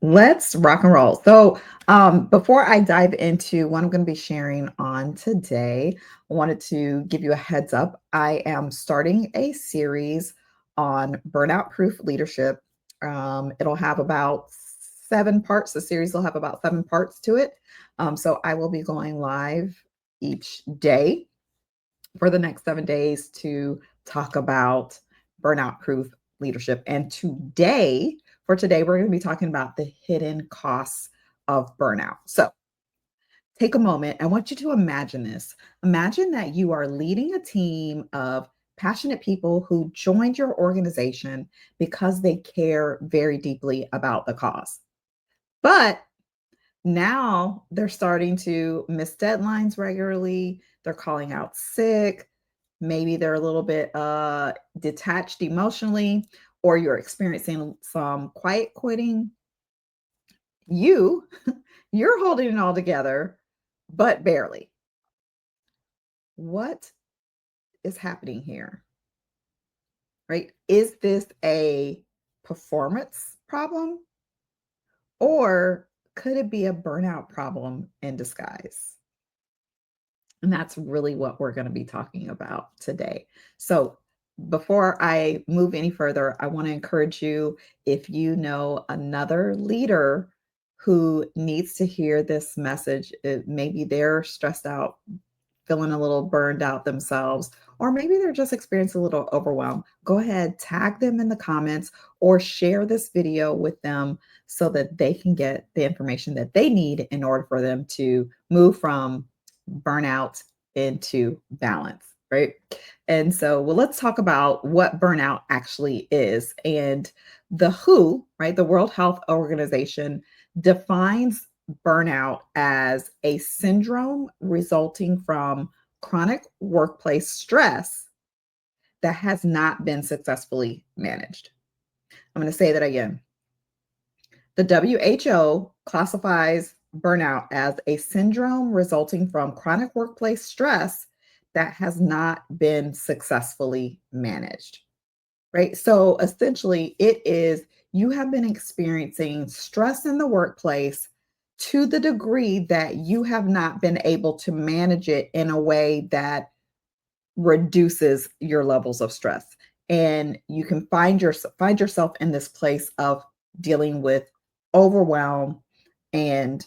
Let's rock and roll. Before I dive into what I'm going to be sharing on today, I wanted to give you a heads up. I am starting a series on burnout-proof leadership. It'll have about 7 parts. The series will have about 7 parts to it. So I will be going live each day for the next 7 days to talk about burnout-proof leadership. And today, we're going to be talking about the hidden costs of burnout. So take a moment. I want you to imagine this. Imagine that you are leading a team of passionate people who joined your organization because they care very deeply about the cause. But now they're starting to miss deadlines regularly. They're calling out sick. Maybe they're a little bit detached emotionally, or you're experiencing some quiet quitting. You, you're holding it all together, but barely. What is happening here? Right? Is this a performance problem, or could it be a burnout problem in disguise? And that's really what we're going to be talking about today. So, before I move any further, I want to encourage you, if you know another leader who needs to hear this message, maybe they're stressed out, feeling a little burned out themselves, or maybe they're just experiencing a little overwhelm, go ahead, tag them in the comments or share this video with them so that they can get the information that they need in order for them to move from burnout into balance, right? And so, well, let's talk about what burnout actually is. And the WHO, right, the World Health Organization, defines burnout as a syndrome resulting from chronic workplace stress that has not been successfully managed. I'm going to say that again. The WHO classifies burnout as a syndrome resulting from chronic workplace stress that has not been successfully managed, right? So essentially, it is you have been experiencing stress in the workplace to the degree that you have not been able to manage it in a way that reduces your levels of stress. And you can find yourself in this place of dealing with overwhelm and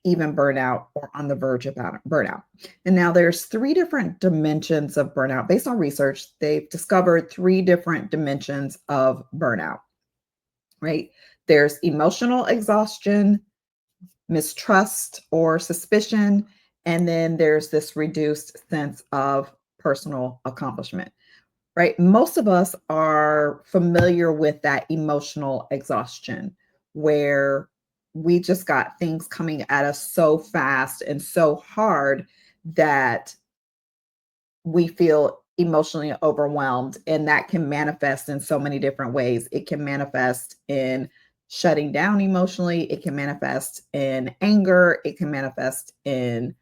even burnout or on the verge of burnout. And now there's 3 different dimensions of burnout. Based on research, they've discovered 3 different dimensions of burnout, right? There's emotional exhaustion, mistrust or suspicion, and then there's this reduced sense of personal accomplishment, right? Most of us are familiar with that emotional exhaustion where we just got things coming at us so fast and so hard that we feel emotionally overwhelmed. And that can manifest in so many different ways. It can manifest in shutting down emotionally, it can manifest in anger, it can manifest in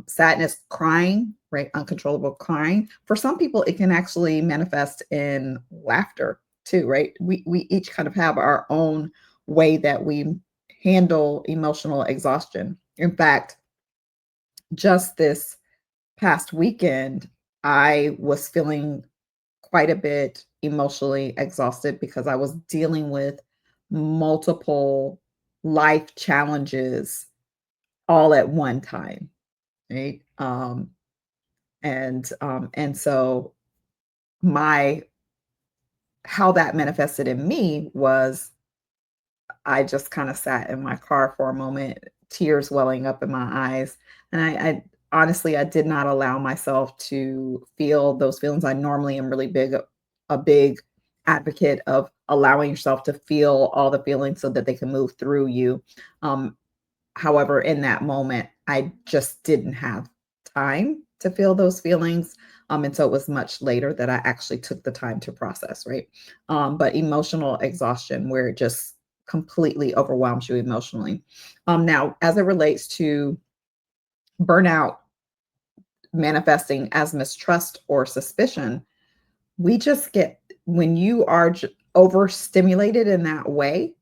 sadness, crying, right? Uncontrollable crying. For some people, it can actually manifest in laughter too, right? We each kind of have our own way that we handle emotional exhaustion. In fact, just this past weekend, I was feeling quite a bit emotionally exhausted because I was dealing with multiple life challenges all at one time, right? And so my how that manifested in me was I just kind of sat in my car for a moment, tears welling up in my eyes. And I honestly, I did not allow myself to feel those feelings. I normally am really a big advocate of allowing yourself to feel all the feelings so that they can move through you. Um, However, in that moment, I just didn't have time to feel those feelings. And so it was much later that I actually took the time to process, right? But emotional exhaustion, where it just completely overwhelms you emotionally. Now, as it relates to burnout manifesting as mistrust or suspicion, we just get, when you are overstimulated in that way,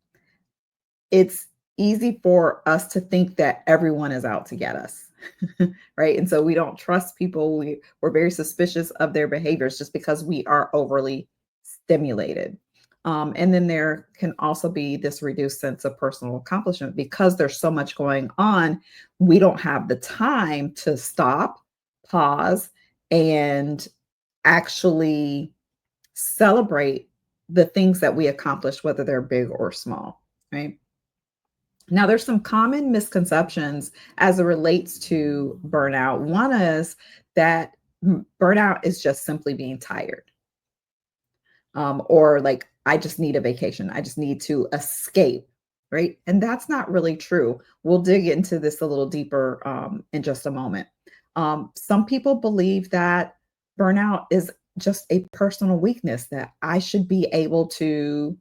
it's easy for us to think that everyone is out to get us. Right? And so we don't trust people. We're very suspicious of their behaviors just because we are overly stimulated. And then there can also be this reduced sense of personal accomplishment because there's so much going on. We don't have the time to stop, pause, and actually celebrate the things that we accomplish, whether they're big or small, right? Now, there's some common misconceptions as it relates to burnout. One is that burnout is just simply being tired, or like, I just need a vacation. I just need to escape, right? And that's not really true. We'll dig into this a little deeper in just a moment. Some people believe that burnout is just a personal weakness, that I should be able to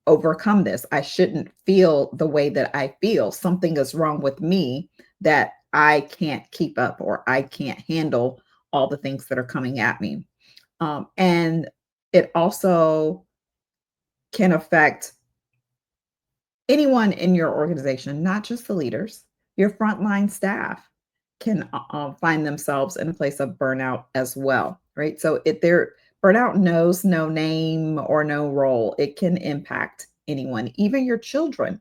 overcome this. I shouldn't feel the way that I feel. Something is wrong with me that I can't keep up or I can't handle all the things that are coming at me. And it also can affect anyone in your organization, not just the leaders. Your frontline staff can find themselves in a place of burnout as well, right? So if their burnout knows no name or no role, it can impact anyone, even your children.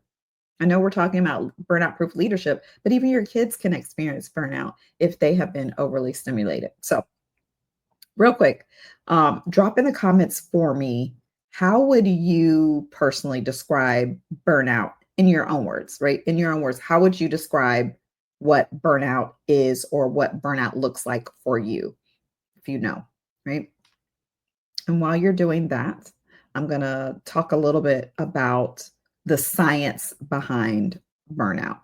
I know we're talking about burnout-proof leadership, but even your kids can experience burnout if they have been overly stimulated. So real quick, drop in the comments for me. How would you personally describe burnout in your own words, right? In your own words, how would you describe what burnout is or what burnout looks like for you, if you know, right? And while you're doing that, I'm going to talk a little bit about the science behind burnout.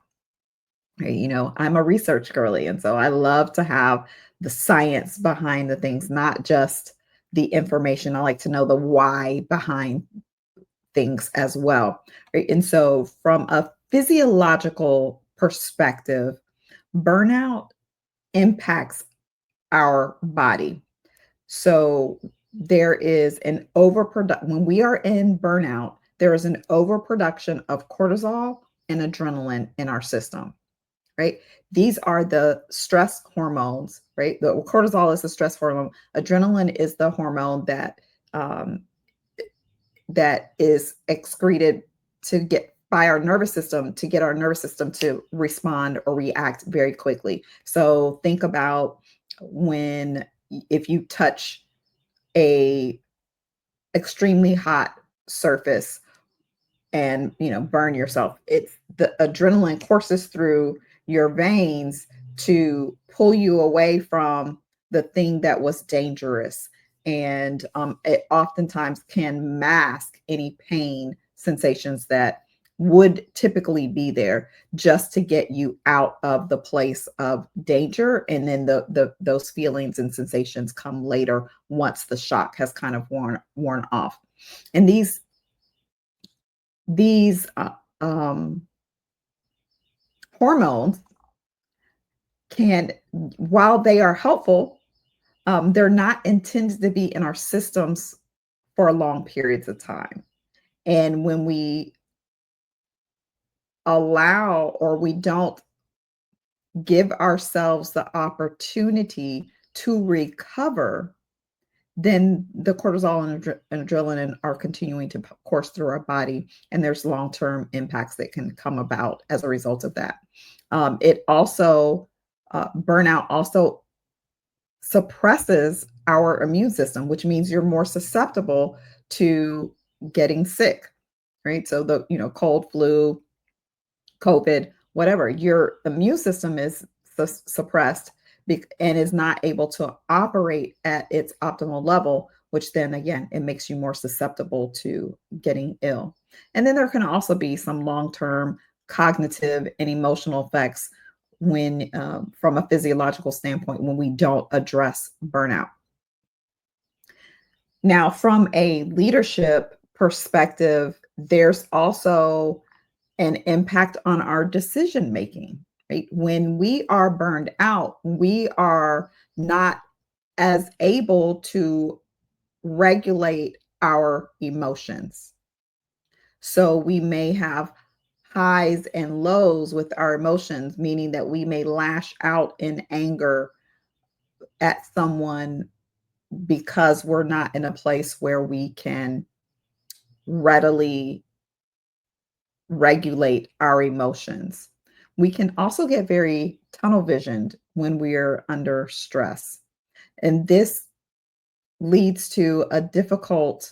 Right? I'm a research girly, and so I love to have the science behind the things, not just the information. I like to know the why behind things as well. Right? And so, from a physiological perspective, burnout impacts our body. So there is an overproduction when we are in burnout, there is an overproduction of cortisol and adrenaline in our system, right? These are the stress hormones, right? The cortisol is the stress hormone. Adrenaline is the hormone um, that is excreted to get by our nervous system to get our nervous system to respond or react very quickly. So think about when if you touch a extremely hot surface and burn yourself, it's the adrenaline courses through your veins to pull you away from the thing that was dangerous, and it oftentimes can mask any pain sensations that would typically be there, just to get you out of the place of danger. And then those feelings and sensations come later once the shock has kind of worn off. And these hormones can, while they are helpful, they're not intended to be in our systems for long periods of time. And when we allow or we don't give ourselves the opportunity to recover, then the cortisol and adrenaline are continuing to course through our body, and there's long-term impacts that can come about as a result of that. It also Burnout also suppresses our immune system, which means you're more susceptible to getting sick, right? So cold, flu, COVID, whatever, your immune system is suppressed and is not able to operate at its optimal level, which then again, it makes you more susceptible to getting ill. And then there can also be some long-term cognitive and emotional effects when, from a physiological standpoint, when we don't address burnout. Now, from a leadership perspective, there's also an impact on our decision making, right? When we are burned out, we are not as able to regulate our emotions. So we may have highs and lows with our emotions, meaning that we may lash out in anger at someone because we're not in a place where we can readily regulate our emotions. We can also get very tunnel visioned when we're under stress. And this leads to difficulty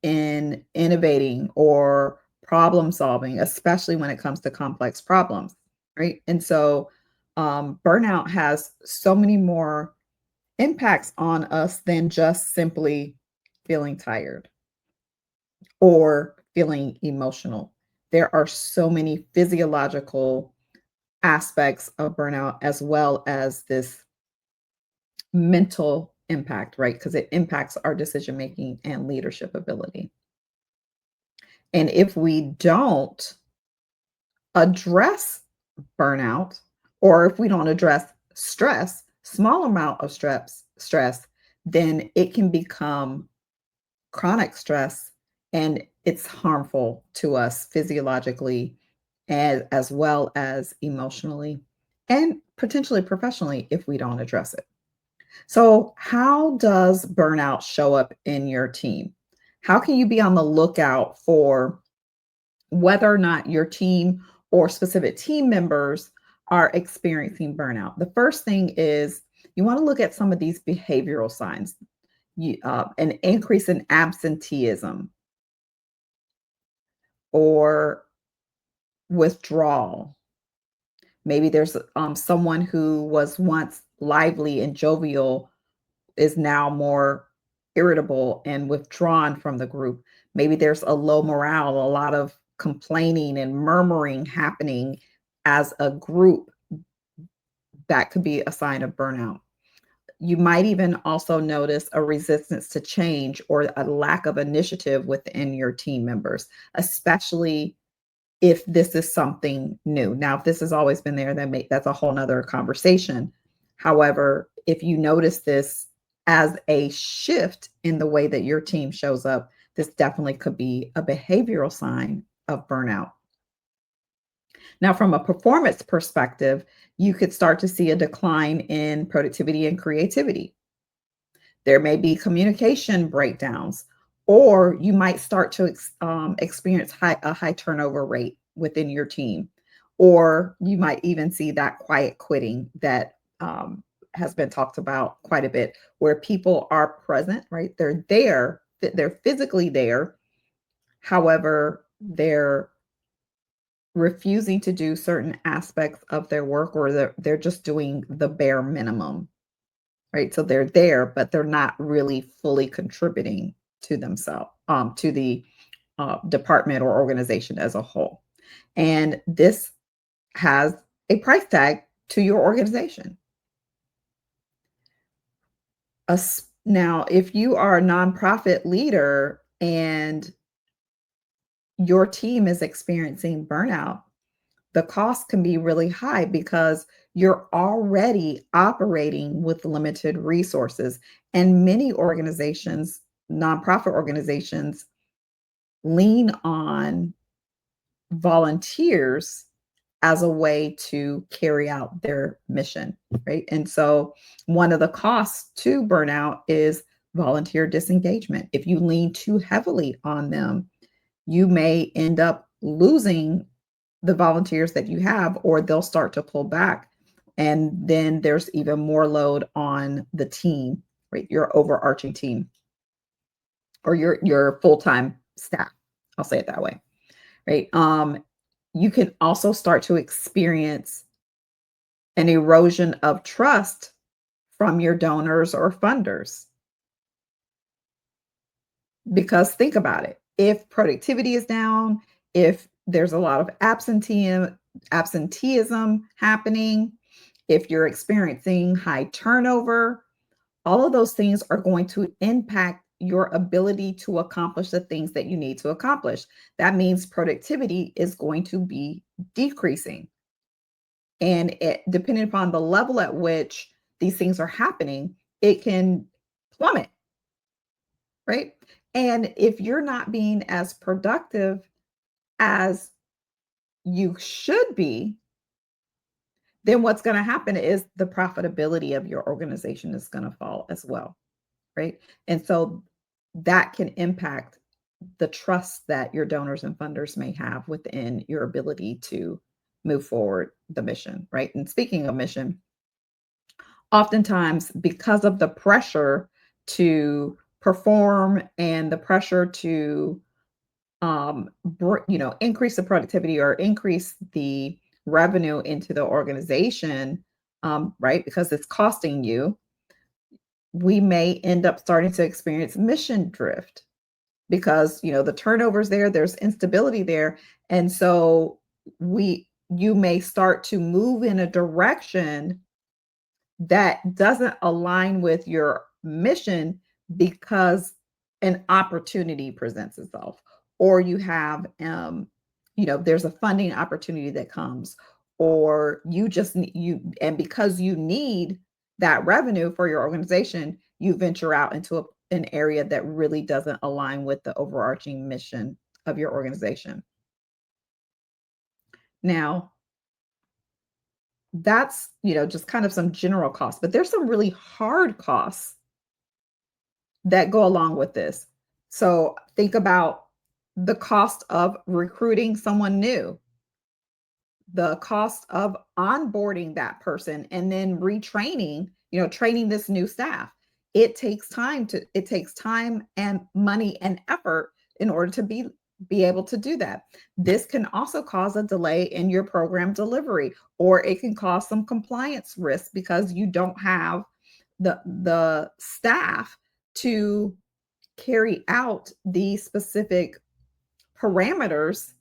in innovating or problem solving, especially when it comes to complex problems, right? And so burnout has so many more impacts on us than just simply feeling tired or feeling emotional. There are so many physiological aspects of burnout as well as this mental impact, right? Because it impacts our decision making and leadership ability. And if we don't address burnout, or if we don't address stress, small amount of stress, then it can become chronic stress and it's harmful to us physiologically as well as emotionally and potentially professionally if we don't address it. So, how does burnout show up in your team? How can you be on the lookout for whether or not your team or specific team members are experiencing burnout? The first thing is you want to look at some of these behavioral signs. An increase in absenteeism or withdrawal. Maybe there's someone who was once lively and jovial is now more irritable and withdrawn from the group. Maybe there's a low morale, a lot of complaining and murmuring happening as a group. That could be a sign of burnout. You might even also notice a resistance to change or a lack of initiative within your team members, especially if this is something new. Now, if this has always been there, that's a whole nother conversation. However, if you notice this as a shift in the way that your team shows up, this definitely could be a behavioral sign of burnout. Now, from a performance perspective, you could start to see a decline in productivity and creativity. There may be communication breakdowns, or you might start to experience a high turnover rate within your team, or you might even see that quiet quitting that has been talked about quite a bit, where people are present, right? They're there, they're physically there. However, they're refusing to do certain aspects of their work, or they're just doing the bare minimum, right? So they're there, but they're not really fully contributing to themselves, to the department or organization as a whole. And this has a price tag to your organization. Now, if you are a nonprofit leader and your team is experiencing burnout, the cost can be really high because you're already operating with limited resources. And many organizations, nonprofit organizations, lean on volunteers as a way to carry out their mission, right? And so one of the costs to burnout is volunteer disengagement. If you lean too heavily on them, you may end up losing the volunteers that you have, or they'll start to pull back. And then there's even more load on the team, right? Your overarching team or your full-time staff. I'll say it that way, right? You can also start to experience an erosion of trust from your donors or funders. Because think about it. If productivity is down, if there's a lot of absenteeism happening, if you're experiencing high turnover, all of those things are going to impact your ability to accomplish the things that you need to accomplish. That means productivity is going to be decreasing. And depending upon the level at which these things are happening, it can plummet, right? And if you're not being as productive as you should be, then what's going to happen is the profitability of your organization is going to fall as well, right? And so that can impact the trust that your donors and funders may have within your ability to move forward the mission, right? And speaking of mission, oftentimes because of the pressure to perform and the pressure to increase the productivity or increase the revenue into the organization, right? Because it's costing you, we may end up starting to experience mission drift because the turnover's there, there's instability there, and so you may start to move in a direction that doesn't align with your mission because an opportunity presents itself, or you have there's a funding opportunity that comes, or and because you need that revenue for your organization, you venture out into an area that really doesn't align with the overarching mission of your organization. Now, that's just kind of some general costs, but there's some really hard costs that go along with this. So think about the cost of recruiting someone new, the cost of onboarding that person and then retraining, training this new staff. It takes time and money and effort in order to be able to do that. This can also cause a delay in your program delivery, or it can cause some compliance risk because you don't have the staff to carry out the specific parameters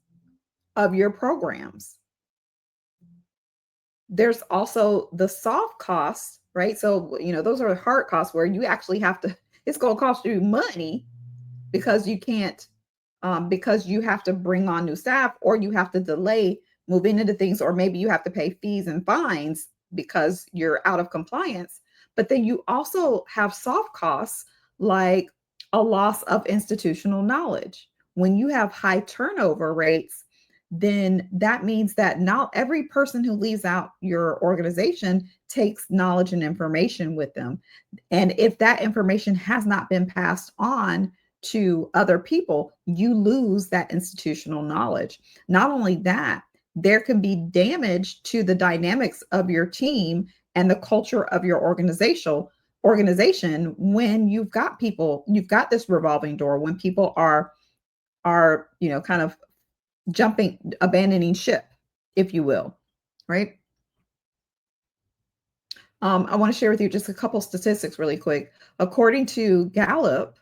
of your programs. There's also the soft costs, right? So, those are hard costs where you actually have to, it's going to cost you money because you can't, because you have to bring on new staff, or you have to delay moving into things, or maybe you have to pay fees and fines because you're out of compliance. But then you also have soft costs like a loss of institutional knowledge. When you have high turnover rates, then that means that not every person who leaves out your organization takes knowledge and information with them. And if that information has not been passed on to other people, you lose that institutional knowledge. Not only that, there can be damage to the dynamics of your team and the culture of your organization when you've got this revolving door, when people are kind of abandoning ship, if you will, right? I want to share with you just a couple statistics really quick. According to Gallup,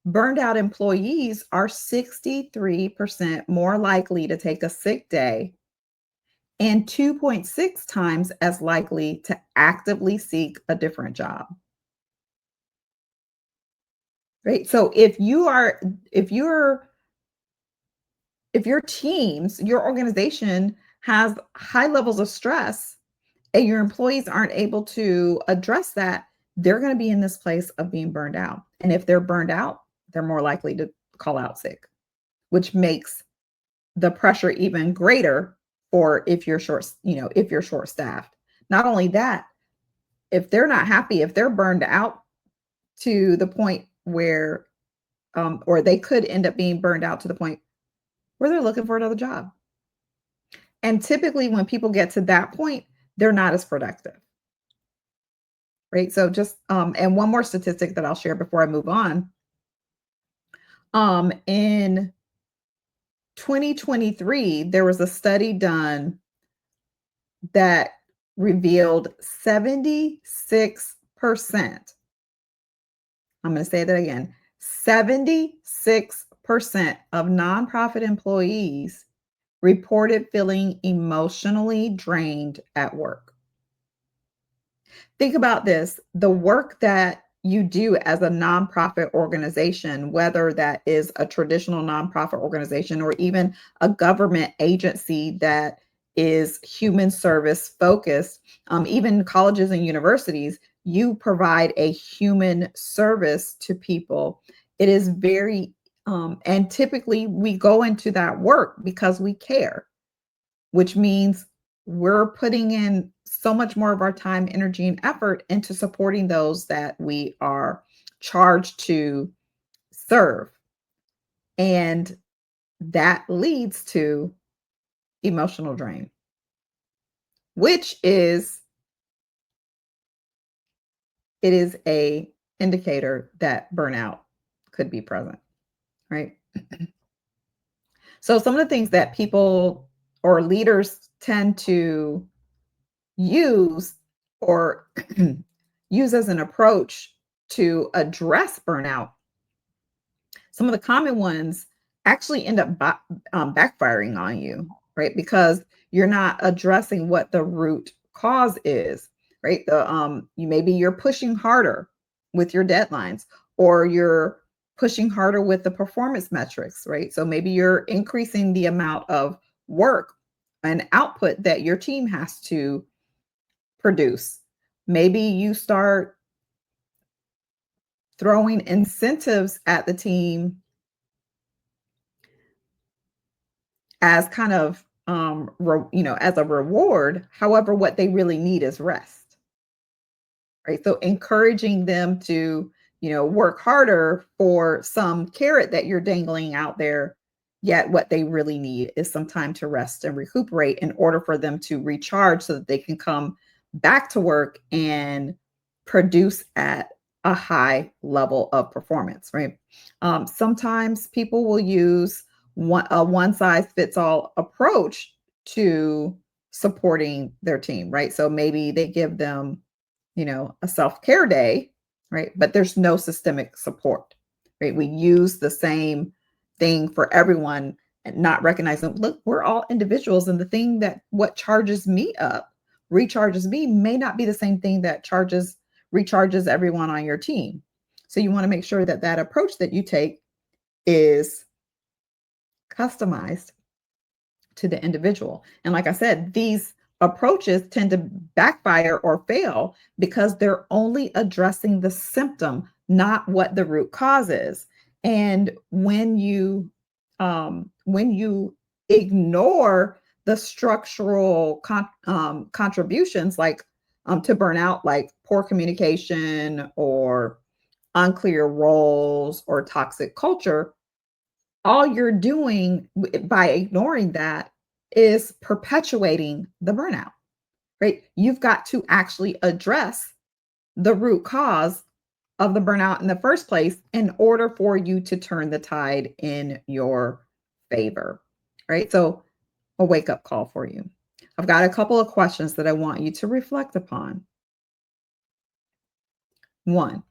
burned out employees are 63% more likely to take a sick day and 2.6 times as likely to actively seek a different job. Right? So if your teams, your organization has high levels of stress and your employees aren't able to address that, they're going to be in this place of being burned out. And if they're burned out, they're more likely to call out sick, which makes the pressure even greater for if you're short staffed. Not only that, if they're not happy, if they're burned out to the point where, or they could end up being burned out to the point where they're looking for another job. And typically when people get to that point, they're not as productive. Right. So just, and one more statistic that I'll share before I move on. In 2023, there was a study done that revealed 76%. I'm going to say that again. 76% of nonprofit employees reported feeling emotionally drained at work. Think about this. The work that you do as a nonprofit organization, whether that is a traditional nonprofit organization or even a government agency that is human service focused, even colleges and universities, you provide a human service to people. It is very, and typically we go into that work because we care, which means we're putting in so much more of our time, energy, and effort into supporting those that we are charged to serve. And that leads to emotional drain, which is it is a indicator that burnout could be present, right? So some of the things that people or leaders tend to use or use as an approach to address burnout, some of the common ones actually end up backfiring on you, right? Because you're not addressing what the root cause is, right? You maybe you're pushing harder with your deadlines, or you're pushing harder with the performance metrics, right? So maybe you're increasing the amount of work and output that your team has to produce. Maybe you start throwing incentives at the team as kind of as a reward. However, what they really need is rest, right? So encouraging them to, work harder for some carrot that you're dangling out there, yet what they really need is some time to rest and recuperate in order for them to recharge so that they can come back to work and produce at a high level of performance, right? Sometimes people will use a one size fits all approach to supporting their team, right? So maybe they give them, a self-care day, right? But there's no systemic support, right? We use the same thing for everyone and not recognizing, look, we're all individuals. And the thing that what charges me up, recharges me, may not be the same thing that recharges everyone on your team. So you want to make sure that that approach that you take is customized to the individual. And like I said, these approaches tend to backfire or fail because they're only addressing the symptom, not what the root cause is. And when you ignore the structural contributions, like to burnout, like poor communication or unclear roles or toxic culture, all you're doing by ignoring that is perpetuating the burnout, right? You've got to actually address the root cause of the burnout in the first place in order for you to turn the tide in your favor, right? So, a wake up call for you. I've got a couple of questions that I want you to reflect upon. One,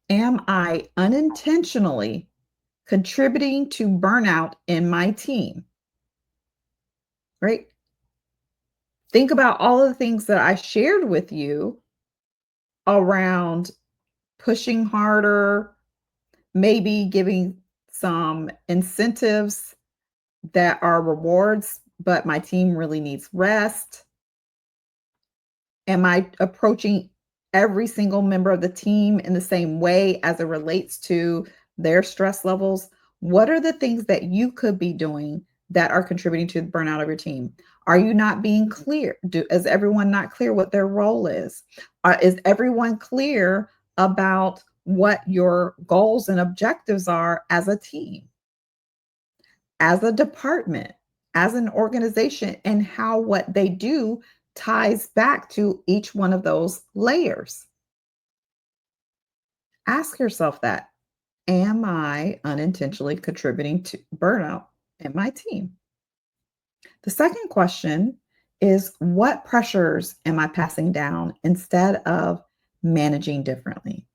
am I unintentionally contributing to burnout in my team? Right? Think about all of the things that I shared with you around pushing harder, maybe giving some incentives that are rewards, but my team really needs rest. Am I approaching every single member of the team in the same way as it relates to their stress levels? What are the things that you could be doing that are contributing to the burnout of your team? Are you not being clear? Is everyone not clear what their role is? Is everyone clear about what your goals and objectives are as a team, as a department, as an organization, and how what they do ties back to each one of those layers? Ask yourself that. Am I unintentionally contributing to burnout in my team? The second question is, what pressures am I passing down instead of managing differently?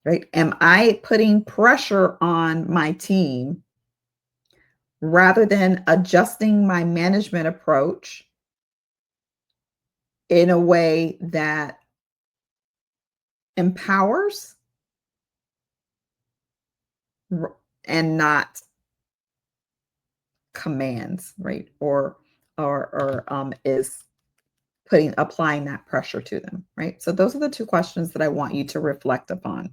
Right? Am I putting pressure on my team rather than adjusting my management approach in a way that empowers and not commands, right? Or is applying that pressure to them, right? So those are the two questions that I want you to reflect upon.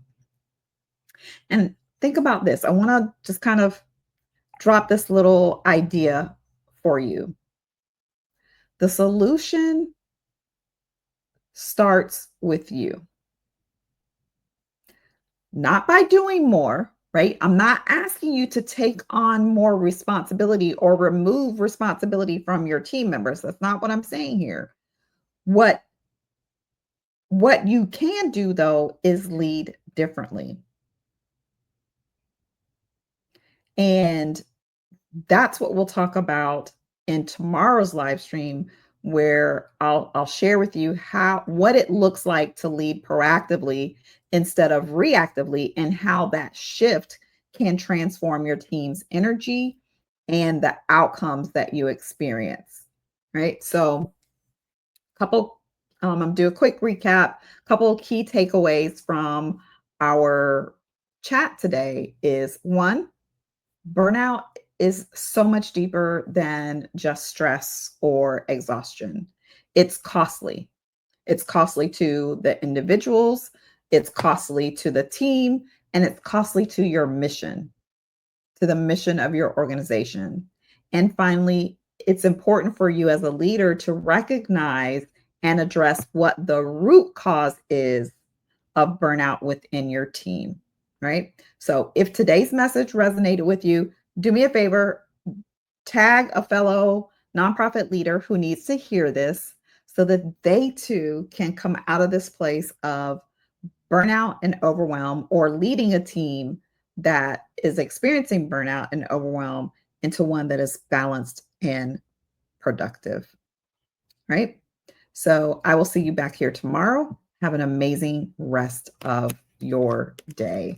And think about this. I want to just kind of drop this little idea for you. The solution starts with you, not by doing more, right? I'm not asking you to take on more responsibility or remove responsibility from your team members. That's not what I'm saying here. What you can do though is lead differently. And that's what we'll talk about in tomorrow's live stream, where I'll share with you what it looks like to lead proactively instead of reactively, and how that shift can transform your team's energy and the outcomes that you experience. Right? So, couple I'm do a quick recap. Couple key takeaways from our chat today is: one, burnout is so much deeper than just stress or exhaustion. It's costly. It's costly to the individuals, it's costly to the team, and it's costly to your mission, to the mission of your organization. And finally, it's important for you as a leader to recognize and address what the root cause is of burnout within your team, right? So if today's message resonated with you, do me a favor, tag a fellow nonprofit leader who needs to hear this so that they too can come out of this place of burnout and overwhelm, or leading a team that is experiencing burnout and overwhelm into one that is balanced and productive, right? So I will see you back here tomorrow. Have an amazing rest of your day.